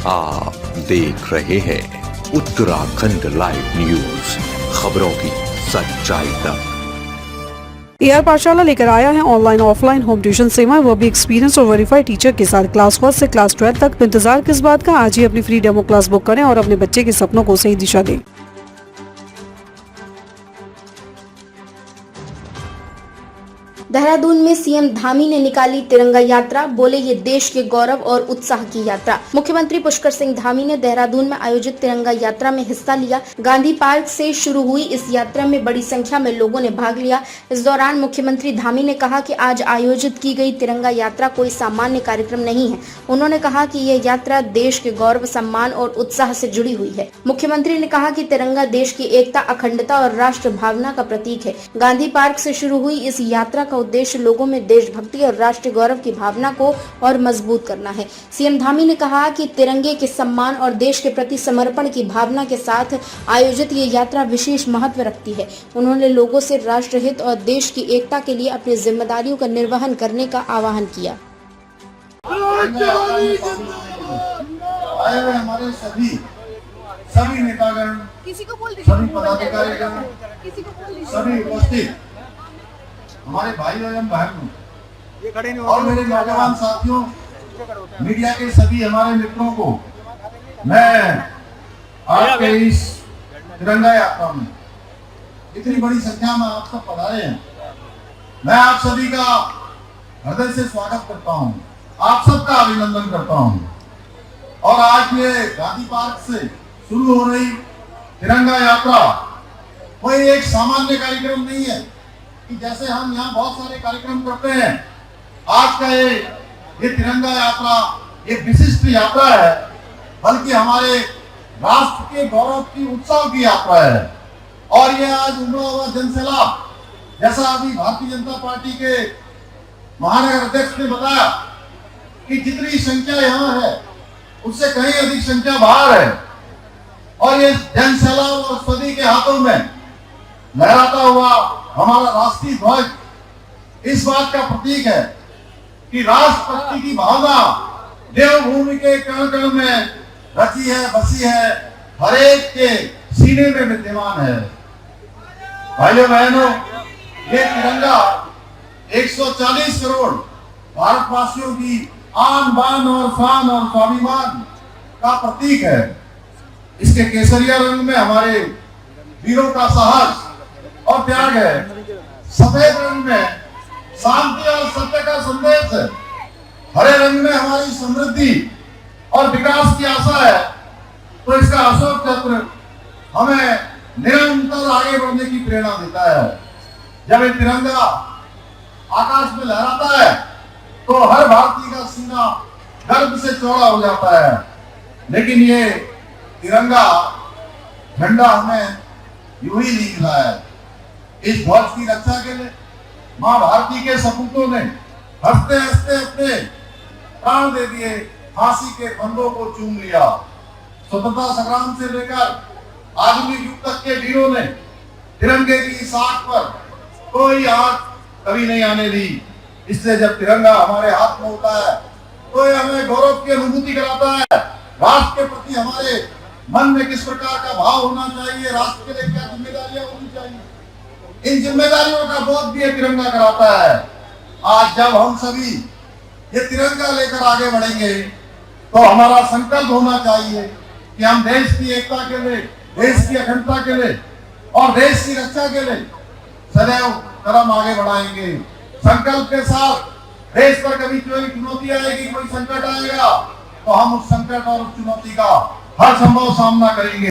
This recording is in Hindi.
आप देख रहे हैं उत्तराखंड लाइव न्यूज, खबरों की सच्चाई तक। AR पाठशाला लेकर आया है ऑनलाइन ऑफलाइन होम ट्यूशन सेवा, वो भी एक्सपीरियंस और वेरीफाइड टीचर के साथ। क्लास 1 से क्लास 12 तक। इंतजार किस बात का, आज ही अपनी फ्री डेमो क्लास बुक करें और अपने बच्चे के सपनों को सही दिशा दें। देहरादून में सीएम धामी ने निकाली तिरंगा यात्रा, बोले ये देश के गौरव और उत्साह की यात्रा। मुख्यमंत्री पुष्कर सिंह धामी ने देहरादून में आयोजित तिरंगा यात्रा में हिस्सा लिया। गांधी पार्क से शुरू हुई इस यात्रा में बड़ी संख्या में लोगों ने भाग लिया। इस दौरान मुख्यमंत्री धामी ने कहा कि आज आयोजित की गई तिरंगा यात्रा कोई सामान्य कार्यक्रम नहीं है। उन्होंने कहा कि ये यात्रा देश के गौरव, सम्मान और उत्साह से जुड़ी हुई है। मुख्यमंत्री ने कहा कि तिरंगा देश की एकता, अखंडता और राष्ट्र भावना का प्रतीक है। गांधी पार्क से शुरू हुई इस यात्रा का उद्देश्य लोगों में देशभक्ति और राष्ट्रीय गौरव की भावना को और मजबूत करना है। सीएम धामी ने कहा कि तिरंगे के सम्मान और देश के प्रति समर्पण की भावना के साथ आयोजित ये यात्रा विशेष महत्व रखती है। उन्होंने लोगों से राष्ट्रहित और देश की एकता के लिए अपनी जिम्मेदारियों का निर्वहन करने का आह्वान किया। हमारे सभी नेतागण, सभी पदाधिकारीगण, सभी उपस्थित हमारे भाई एवं बहनों और मेरे नौजवान साथियों, मीडिया के सभी हमारे मित्रों को मैं आपके इस तिरंगा यात्रा में इतनी बड़ी संख्या में आप सब पधारे हैं, मैं आप सभी का हृदय से स्वागत करता हूं, आप सबका अभिनंदन करता हूं। और आज ये गांधी पार्क से शुरू हो रही तिरंगा यात्रा कोई एक सामान्य कार्यक्रम नहीं है कि जैसे हम यहाँ बहुत सारे कार्यक्रम करते हैं। आज का ये तिरंगा यात्रा एक विशिष्ट यात्रा है, बल्कि हमारे राष्ट्र के गौरव की, उत्सव की यात्रा है। और ये आज उमड़ा हुआ जनसैलाब, जैसा अभी भारतीय जनता पार्टी के महानगर अध्यक्ष ने बताया कि जितनी संख्या यहाँ है उससे कहीं अधिक संख्या बाहर है। और ये जनसैलाब और सभी के हाथों में लहराता हुआ हमारा राष्ट्रीय ध्वज इस बात का प्रतीक है कि राष्ट्रभक्ति की भावना देवभूमि के कण कण में रची है, बसी है, हर एक के सीने में विद्यमान है। भाइयों बहनों, ये तिरंगा 140 करोड़ भारतवासियों की आन बान और शान और स्वाभिमान का प्रतीक है। इसके केसरिया रंग में हमारे वीरों का साहस और त्याग है, सफेद रंग में शांति और सत्य का संदेश है, हरे रंग में हमारी समृद्धि और विकास की आशा है। तो इसका अशोक चक्र हमें निरंतर आगे बढ़ने की प्रेरणा देता है। जब ये तिरंगा आकाश में लहराता है तो हर भारतीय का सीना गर्व से चौड़ा हो जाता है। लेकिन ये तिरंगा झंडा हमें यूं ही नहीं मिला है। इस ध्वज की रक्षा के लिए मां भारती के सपूतों ने हंसते हंसते अपने प्राण दे दिए, फांसी के फंदों को चूम लिया। स्वतंत्रता संग्राम से लेकर आधुनिक युग तक के वीरों ने तिरंगे की साख पर कोई आग कभी नहीं आने दी। इसलिए जब तिरंगा हमारे हाथ में होता है तो ये हमें गौरव की अनुभूति कराता है। राष्ट्र के प्रति हमारे मन में किस प्रकार का भाव होना चाहिए, राष्ट्र के लिए क्या जिम्मेदारियां होनी चाहिए, इन जिम्मेदारियों का बोध भी तिरंगा कराता है। आज जब हम सभी ये तिरंगा लेकर आगे बढ़ेंगे तो हमारा संकल्प होना चाहिए कि हम देश की एकता के लिए, देश की अखंडता के लिए और देश की रक्षा के लिए सदैव कदम आगे बढ़ाएंगे। संकल्प के साथ देश पर कभी कोई चुनौती आएगी, कोई संकट आएगा तो हम उस संकट और उस चुनौती का हर संभव सामना करेंगे।